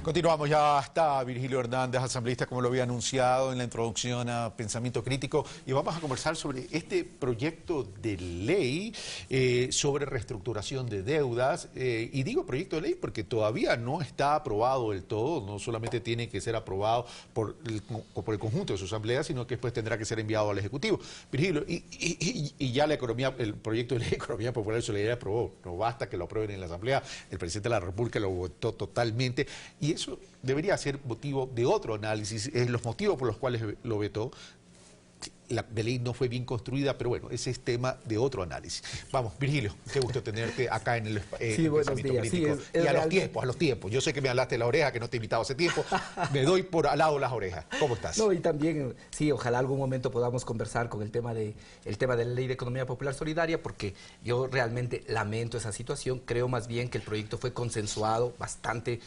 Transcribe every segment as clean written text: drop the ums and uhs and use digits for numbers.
Continuamos, ya está Virgilio Hernández, asambleísta, como lo había anunciado en la introducción a Pensamiento Crítico, y vamos a conversar sobre este proyecto de ley sobre reestructuración de deudas, y digo proyecto de ley porque todavía no está aprobado del todo, no solamente tiene que ser aprobado por el conjunto de su asamblea, sino que después tendrá que ser enviado al Ejecutivo. Virgilio, y ya el proyecto de ley de Economía Popular y Solidaria aprobó, no basta que lo aprueben en la asamblea, el presidente de la República lo votó totalmente, y eso debería ser motivo de otro análisis, los motivos por los cuales lo vetó. La ley no fue bien construida, pero bueno, ese es tema de otro análisis. Vamos, Virgilio, qué gusto tenerte acá en el Pensamiento Crítico. Sí, y a los tiempos. Yo sé que me hablaste de la oreja, que no te he invitado hace tiempo. Me doy por al lado las orejas. ¿Cómo estás? No, y también, sí, ojalá algún momento podamos conversar con el tema de la Ley de Economía Popular Solidaria, porque yo realmente lamento esa situación. Creo más bien que el proyecto fue consensuado bastante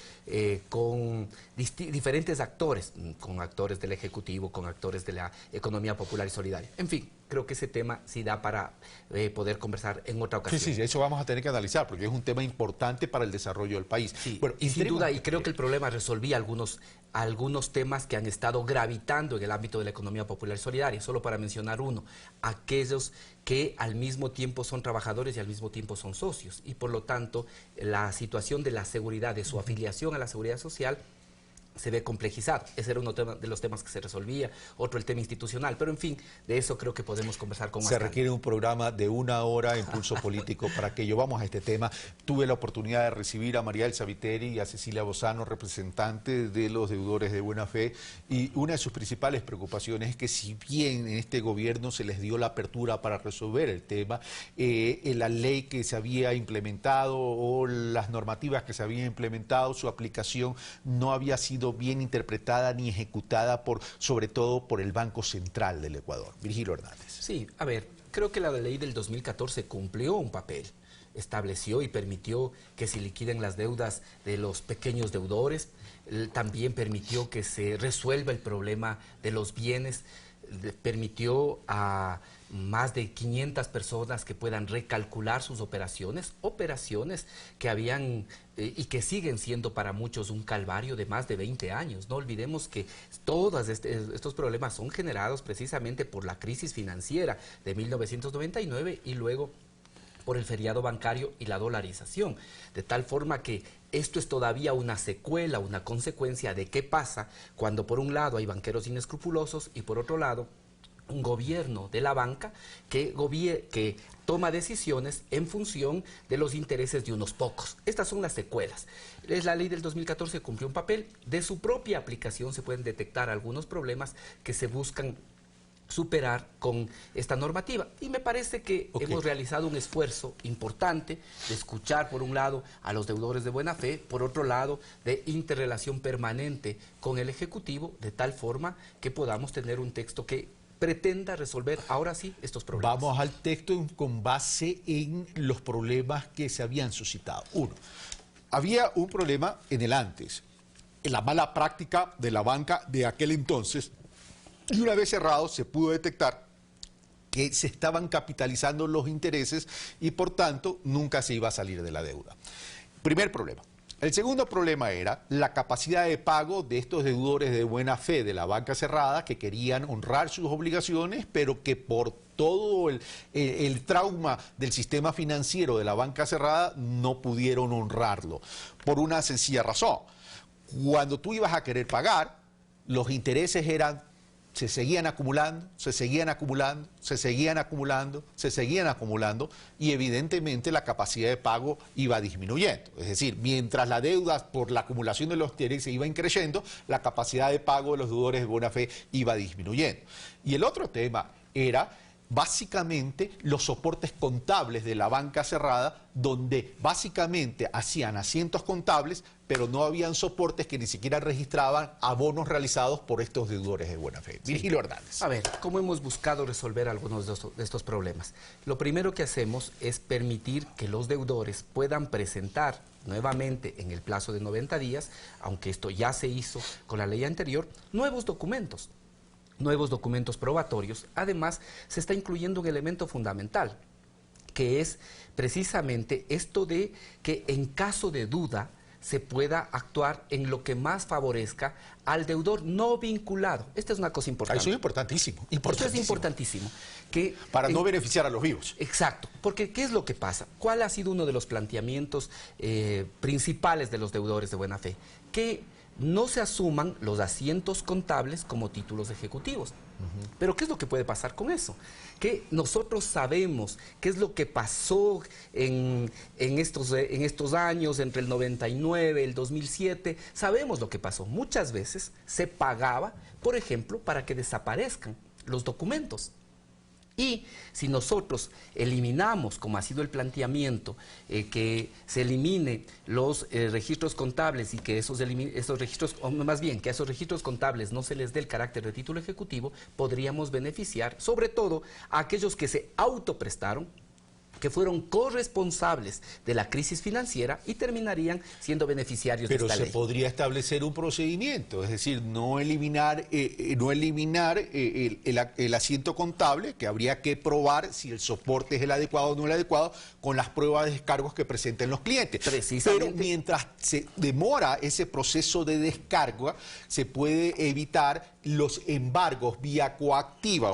con diferentes actores, con actores del Ejecutivo, con actores de la Economía Popular y Solidaria. En fin, creo que ese tema sí da para poder conversar en otra ocasión. Sí, eso vamos a tener que analizar, porque es un tema importante para el desarrollo del país. Sí, bueno, y sin duda, y creo que el problema resolvía algunos temas que han estado gravitando en el ámbito de la economía popular y solidaria. Solo para mencionar uno, aquellos que al mismo tiempo son trabajadores y al mismo tiempo son socios, y por lo tanto la situación de la seguridad, de su afiliación a la seguridad social, se ve complejizado. Ese era uno de los temas que se resolvía, otro el tema institucional, pero en fin, de eso creo que podemos conversar con más calma. Se requiere un programa de 1 hora en Pulso Político para que vamos a este tema. Tuve la oportunidad de recibir a María Elsa Viteri y a Cecilia Bozano, representantes de los deudores de buena fe, y una de sus principales preocupaciones es que si bien en este gobierno se les dio la apertura para resolver el tema, la ley que se había implementado o las normativas que se habían implementado, su aplicación no había sido bien interpretada ni ejecutada sobre todo por el Banco Central del Ecuador. Virgilio Hernández. Sí, a ver, creo que la ley del 2014 cumplió un papel, estableció y permitió que se liquiden las deudas de los pequeños deudores, también permitió que se resuelva el problema de los bienes, permitió a más de 500 personas que puedan recalcular sus operaciones que habían y que siguen siendo para muchos un calvario de más de 20 años. No olvidemos que todos estos problemas son generados precisamente por la crisis financiera de 1999 y luego por el feriado bancario y la dolarización, de tal forma que esto es todavía una secuela, una consecuencia de qué pasa cuando por un lado hay banqueros inescrupulosos y por otro lado un gobierno de la banca que toma decisiones en función de los intereses de unos pocos. Estas son las secuelas. La ley del 2014 cumplió un papel. De su propia aplicación se pueden detectar algunos problemas que se buscan superar con esta normativa. Y me parece que hemos realizado un esfuerzo importante de escuchar, por un lado, a los deudores de buena fe, por otro lado, de interrelación permanente con el Ejecutivo, de tal forma que podamos tener un texto que pretenda resolver ahora sí estos problemas. Vamos al texto con base en los problemas que se habían suscitado. Uno, había un problema en el antes, en la mala práctica de la banca de aquel entonces, y una vez cerrado se pudo detectar que se estaban capitalizando los intereses y por tanto nunca se iba a salir de la deuda. Primer problema. El segundo problema era la capacidad de pago de estos deudores de buena fe de la banca cerrada que querían honrar sus obligaciones, pero que por todo el trauma del sistema financiero de la banca cerrada no pudieron honrarlo. Por una sencilla razón. Cuando tú ibas a querer pagar, los intereses se seguían acumulando, se seguían acumulando, se seguían acumulando, se seguían acumulando y evidentemente la capacidad de pago iba disminuyendo. Es decir, mientras la deuda por la acumulación de los intereses iba creciendo, la capacidad de pago de los deudores de buena fe iba disminuyendo. Y el otro tema era básicamente los soportes contables de la banca cerrada, donde básicamente hacían asientos contables, pero no habían soportes que ni siquiera registraban abonos realizados por estos deudores de buena fe. Sí. Virgilio Hernández. A ver, ¿cómo hemos buscado resolver algunos de estos problemas? Lo primero que hacemos es permitir que los deudores puedan presentar nuevamente en el plazo de 90 días, aunque esto ya se hizo con la ley anterior, nuevos documentos probatorios. Además, se está incluyendo un elemento fundamental, que es precisamente esto de que en caso de duda se pueda actuar en lo que más favorezca al deudor no vinculado. Esta es una cosa importante. Eso es importantísimo. Esto es importantísimo. Para no beneficiar a los vivos. Exacto. Porque ¿qué es lo que pasa? ¿Cuál ha sido uno de los planteamientos principales de los deudores de buena fe? Que no se asuman los asientos contables como títulos ejecutivos. Pero ¿qué es lo que puede pasar con eso? Que nosotros sabemos qué es lo que pasó en estos años, entre el 99 y el 2007, sabemos lo que pasó. Muchas veces se pagaba, por ejemplo, para que desaparezcan los documentos. Y si nosotros eliminamos, como ha sido el planteamiento, que se elimine los registros contables y que esos registros, o más bien, que a esos registros contables no se les dé el carácter de título ejecutivo, podríamos beneficiar, sobre todo, a aquellos que se autoprestaron, que fueron corresponsables de la crisis financiera y terminarían siendo beneficiarios de esta ley. Pero se podría establecer un procedimiento, es decir, no eliminar el asiento contable, que habría que probar si el soporte es el adecuado o no el adecuado, con las pruebas de descargos que presenten los clientes. Pero mientras se demora ese proceso de descarga, se puede evitar los embargos vía coactiva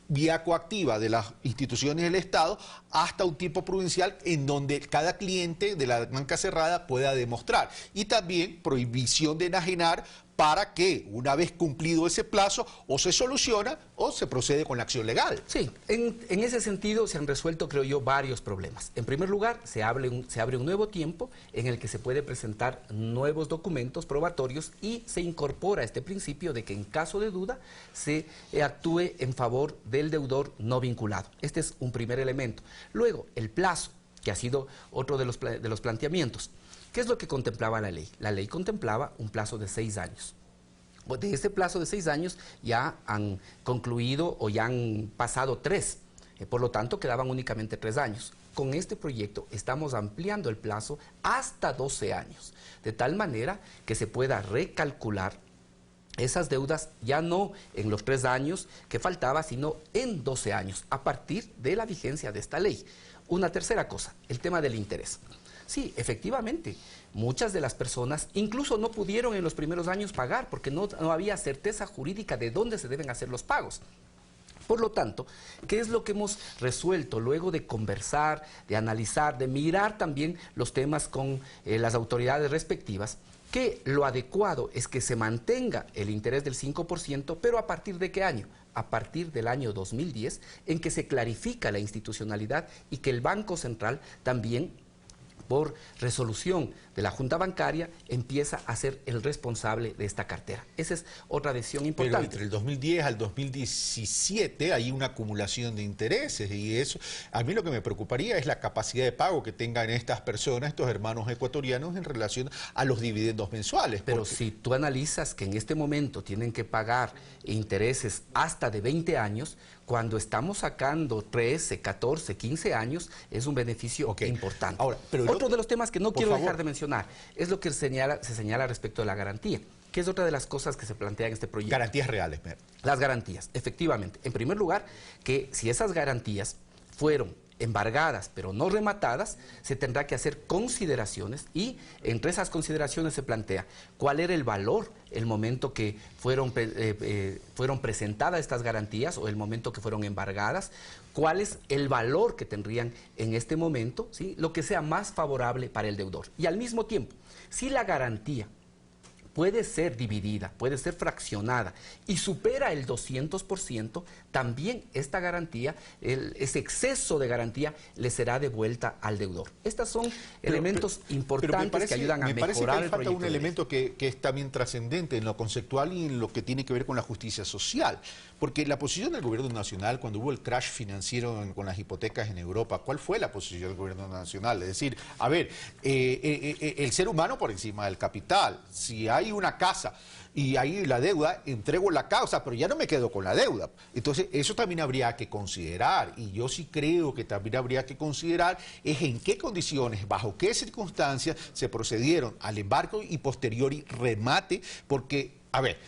vía coactiva de las instituciones del Estado hasta un tiempo prudencial en donde cada cliente de la banca cerrada pueda demostrar. Y también prohibición de enajenar para que, una vez cumplido ese plazo, o se soluciona o se procede con la acción legal. Sí, en ese sentido se han resuelto, creo yo, varios problemas. En primer lugar, se abre un nuevo tiempo en el que se puede presentar nuevos documentos probatorios y se incorpora este principio de que en caso de duda se actúe en favor del deudor no vinculado. Este es un primer elemento. Luego, el plazo, que ha sido otro de los planteamientos. ¿Qué es lo que contemplaba la ley? La ley contemplaba un plazo de 6 años. De ese plazo de 6 años ya han concluido o ya han pasado 3. Por lo tanto, quedaban únicamente 3 años. Con este proyecto estamos ampliando el plazo hasta 12 años, de tal manera que se pueda recalcular esas deudas ya no en los 3 años que faltaba, sino en 12 años, a partir de la vigencia de esta ley. Una tercera cosa, el tema del interés. Sí, efectivamente, muchas de las personas incluso no pudieron en los primeros años pagar porque no había certeza jurídica de dónde se deben hacer los pagos. Por lo tanto, ¿qué es lo que hemos resuelto luego de conversar, de analizar, de mirar también los temas con las autoridades respectivas? Que lo adecuado es que se mantenga el interés del 5%, pero ¿a partir de qué año? A partir del año 2010, en que se clarifica la institucionalidad y que el Banco Central también, por resolución de la Junta Bancaria, empieza a ser el responsable de esta cartera. Esa es otra decisión importante. Pero entre el 2010 al 2017 hay una acumulación de intereses y eso, a mí lo que me preocuparía es la capacidad de pago que tengan estas personas, estos hermanos ecuatorianos, en relación a los dividendos mensuales. Pero si tú analizas que en este momento tienen que pagar intereses hasta de 20 años, cuando estamos sacando 13, 14, 15 años, es un beneficio importante. Ahora, otro de los temas que no quiero dejar de mencionar es lo que se señala respecto de la garantía, que es otra de las cosas que se plantea en este proyecto. Garantías reales. Las garantías, efectivamente. En primer lugar, que si esas garantías fueron embargadas pero no rematadas, se tendrá que hacer consideraciones y entre esas consideraciones se plantea cuál era el valor el momento que fueron presentadas estas garantías o el momento que fueron embargadas, cuál es el valor que tendrían en este momento, ¿sí? Lo que sea más favorable para el deudor. Y al mismo tiempo, si la garantía puede ser dividida, puede ser fraccionada y supera el 200%, también esta garantía, ese exceso de garantía, le será devuelta al deudor. Estos son elementos importantes que ayudan a mejorar el proyecto. Me parece que falta un elemento que es también trascendente en lo conceptual y en lo que tiene que ver con la justicia social. Porque la posición del gobierno nacional, cuando hubo el crash financiero con las hipotecas en Europa, ¿cuál fue la posición del gobierno nacional? Es decir, a ver, el ser humano por encima del capital. Si hay una casa y ahí la deuda, entrego la causa, pero ya no me quedo con la deuda. Entonces, eso también habría que considerar, y yo sí creo que también habría que considerar es en qué condiciones, bajo qué circunstancias se procedieron al embargo y posteriori remate, porque, a ver,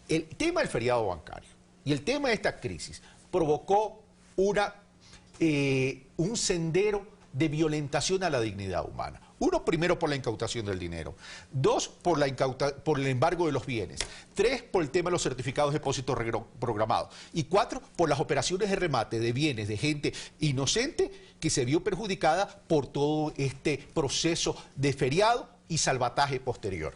el tema del feriado bancario y el tema de esta crisis provocó un sendero de violentación a la dignidad humana. Uno, primero por la incautación del dinero. Dos, por el embargo de los bienes. Tres, por el tema de los certificados de depósito programados. Y cuatro, por las operaciones de remate de bienes de gente inocente que se vio perjudicada por todo este proceso de feriado y salvataje posterior.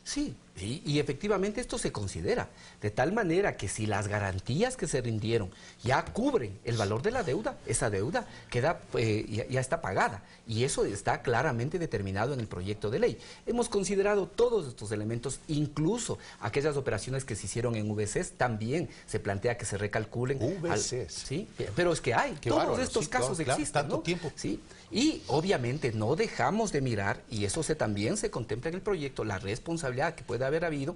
Sí, y efectivamente esto se considera, de tal manera que si las garantías que se rindieron ya cubren el valor de la deuda, esa deuda queda, ya está pagada, y eso está claramente determinado en el proyecto de ley. Hemos considerado todos estos elementos, incluso aquellas operaciones que se hicieron en VCs, también se plantea que se recalculen. VCs. Sí, pero es que hay, Qué todos bárbaro, estos sí, casos claro, existen, tanto ¿no? tiempo. Sí, y obviamente no dejamos de mirar, y eso también se contempla en el proyecto, la responsabilidad que puede haber habido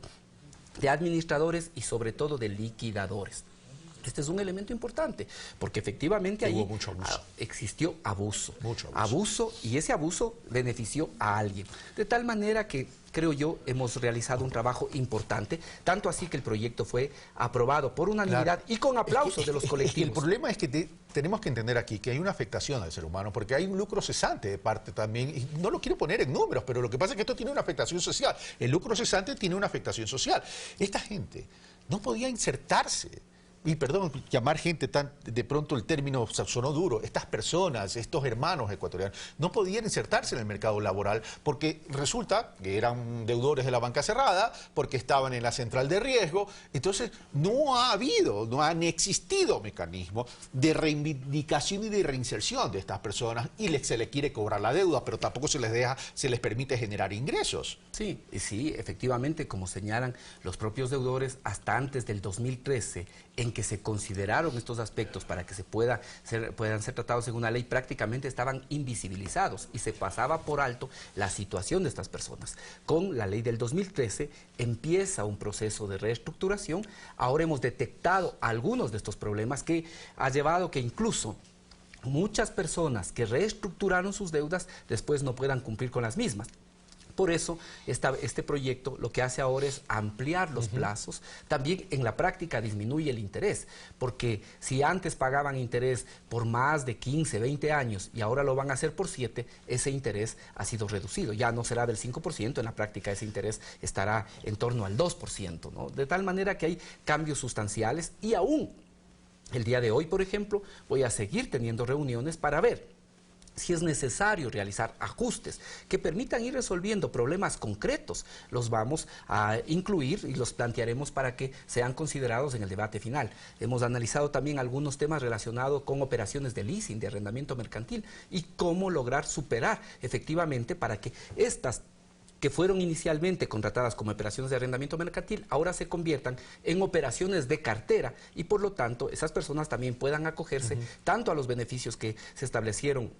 de administradores y sobre todo de liquidadores. Este es un elemento importante, porque efectivamente ahí mucho abuso. Existió abuso. Mucho Abuso, y ese abuso benefició a alguien. De tal manera que, creo yo, hemos realizado un trabajo importante, tanto así que el proyecto fue aprobado por unanimidad y con aplausos de los colectivos. El problema es que tenemos que entender aquí que hay una afectación al ser humano, porque hay un lucro cesante de parte también, y no lo quiero poner en números, pero lo que pasa es que esto tiene una afectación social. El lucro cesante tiene una afectación social. Esta gente no podía insertarse. Y perdón, llamar gente tan, de pronto el término sonó duro, estas personas, estos hermanos ecuatorianos, no podían insertarse en el mercado laboral porque resulta que eran deudores de la banca cerrada, porque estaban en la central de riesgo, entonces no han existido mecanismos de reivindicación y de reinserción de estas personas y se les quiere cobrar la deuda, pero tampoco se les permite generar ingresos. Sí, efectivamente, como señalan los propios deudores, hasta antes del 2013, en que se consideraron estos aspectos para que puedan ser tratados en una ley, prácticamente estaban invisibilizados y se pasaba por alto la situación de estas personas. Con la ley del 2013 empieza un proceso de reestructuración. Ahora hemos detectado algunos de estos problemas que ha llevado que incluso muchas personas que reestructuraron sus deudas después no puedan cumplir con las mismas. Por eso, este proyecto lo que hace ahora es ampliar los plazos. También en la práctica disminuye el interés, porque si antes pagaban interés por más de 15, 20 años y ahora lo van a hacer por 7, ese interés ha sido reducido. Ya no será del 5%, en la práctica ese interés estará en torno al 2%, ¿no? De tal manera que hay cambios sustanciales y aún el día de hoy, por ejemplo, voy a seguir teniendo reuniones para ver si es necesario realizar ajustes que permitan ir resolviendo problemas concretos. Los vamos a incluir y los plantearemos para que sean considerados en el debate final. Hemos analizado también algunos temas relacionados con operaciones de leasing, de arrendamiento mercantil, y cómo lograr superar efectivamente para que estas que fueron inicialmente contratadas como operaciones de arrendamiento mercantil, ahora se conviertan en operaciones de cartera y por lo tanto esas personas también puedan acogerse tanto a los beneficios que se establecieron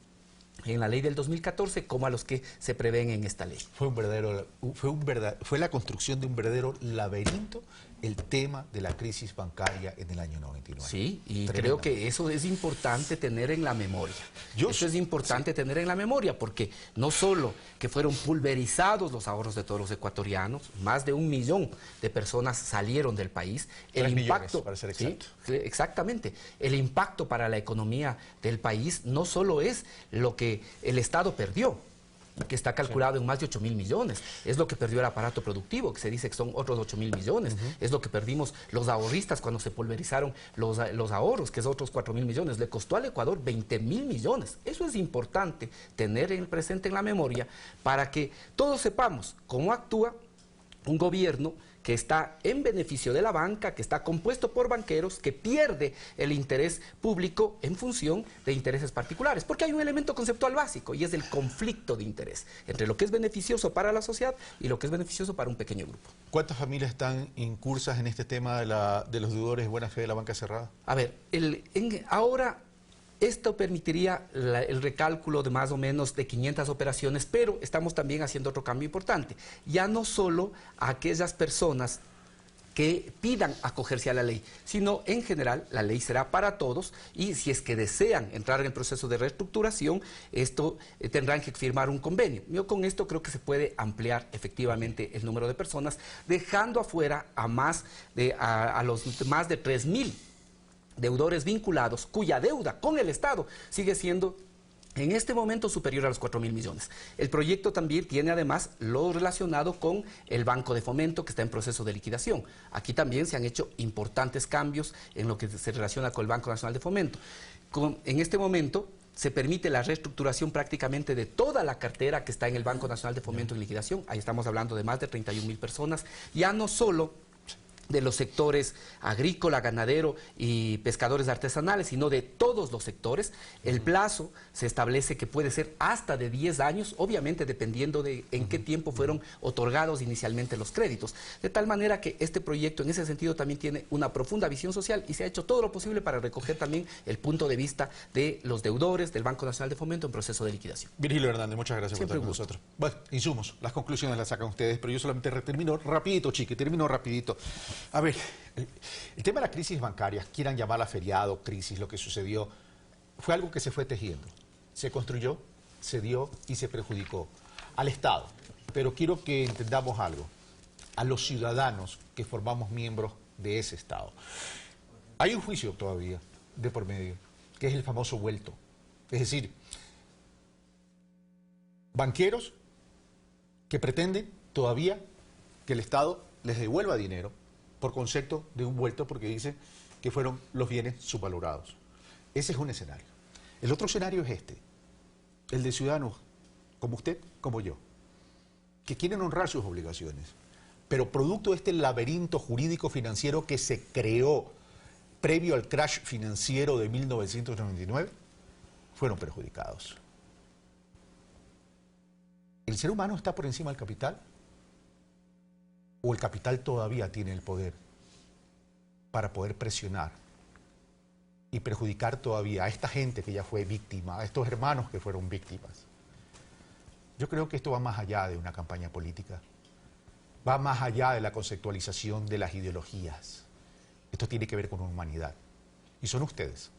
en la ley del 2014 como a los que se prevén en esta ley. Fue la construcción de un verdadero laberinto el tema de la crisis bancaria en el año 99. Sí, y creo que eso es importante tener en la memoria. Eso es importante tener en la memoria, porque no solo que fueron pulverizados los ahorros de todos los ecuatorianos, más de 1 millón de personas salieron del país. El 3 impacto, millones, para ser exacto. Sí, exactamente. El impacto para la economía del país no solo es lo que el Estado perdió, que está calculado en más de 8.000 millones. Es lo que perdió el aparato productivo, que se dice que son otros 8.000 millones. Es lo que perdimos los ahorristas cuando se pulverizaron los ahorros, que es otros 4.000 millones. Le costó al Ecuador 20.000 millones. Eso es importante tener presente en la memoria para que todos sepamos cómo actúa un gobierno que está en beneficio de la banca, que está compuesto por banqueros, que pierde el interés público en función de intereses particulares. Porque hay un elemento conceptual básico y es el conflicto de interés entre lo que es beneficioso para la sociedad y lo que es beneficioso para un pequeño grupo. ¿Cuántas familias están incursas en este tema de los deudores de buena fe de la banca cerrada? A ver, ahora esto permitiría el recálculo de más o menos de 500 operaciones, pero estamos también haciendo otro cambio importante. Ya no solo a aquellas personas que pidan acogerse a la ley, sino en general la ley será para todos y si es que desean entrar en el proceso de reestructuración, esto tendrán que firmar un convenio. Yo con esto creo que se puede ampliar efectivamente el número de personas, dejando afuera a los más de 3.000 deudores vinculados, cuya deuda con el Estado sigue siendo En este momento superior a los 4.000 millones. El proyecto también tiene además lo relacionado con el Banco de Fomento que está en proceso de liquidación. Aquí también se han hecho importantes cambios en lo que se relaciona con el Banco Nacional de Fomento. En este momento se permite la reestructuración prácticamente de toda la cartera que está en el Banco Nacional de Fomento en liquidación. Ahí estamos hablando de más de 31.000 personas, ya no solo de los sectores agrícola, ganadero y pescadores artesanales, sino de todos los sectores. El plazo se establece que puede ser hasta de 10 años, obviamente dependiendo de en qué tiempo fueron otorgados inicialmente los créditos. De tal manera que este proyecto en ese sentido también tiene una profunda visión social y se ha hecho todo lo posible para recoger también el punto de vista de los deudores del Banco Nacional de Fomento en proceso de liquidación. Virgilio Hernández, muchas gracias Siempre por estar con nosotros. Bueno, insumos, las conclusiones las sacan ustedes, pero yo solamente termino rapidito, Chiqui, termino rapidito. A ver, el tema de la crisis bancaria, quieran llamarla feriado, crisis, lo que sucedió, fue algo que se fue tejiendo. Se construyó, se dio y se perjudicó al Estado. Pero quiero que entendamos algo, a los ciudadanos que formamos miembros de ese Estado. Hay un juicio todavía de por medio, que es el famoso vuelto. Es decir, banqueros que pretenden todavía que el Estado les devuelva dinero por concepto de un vuelto porque dicen que fueron los bienes subvalorados. Ese es un escenario. El otro escenario es este, el de ciudadanos como usted, como yo, que quieren honrar sus obligaciones, pero producto de este laberinto jurídico financiero que se creó previo al crash financiero de 1999, fueron perjudicados. ¿El ser humano está por encima del capital? ¿O el capital todavía tiene el poder para poder presionar y perjudicar todavía a esta gente que ya fue víctima, a estos hermanos que fueron víctimas? Yo creo que esto va más allá de una campaña política, va más allá de la conceptualización de las ideologías. Esto tiene que ver con humanidad. Y son ustedes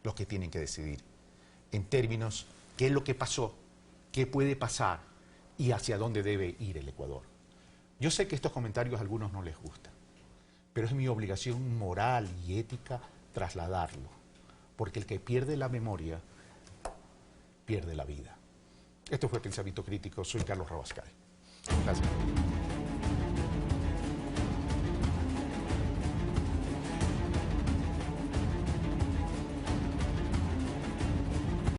los que tienen que decidir en términos qué es lo que pasó, qué puede pasar y hacia dónde debe ir el Ecuador. Yo sé que estos comentarios a algunos no les gustan, pero es mi obligación moral y ética trasladarlo, porque el que pierde la memoria, pierde la vida. Esto fue Pensamiento Crítico, soy Carlos Rabascal. Gracias.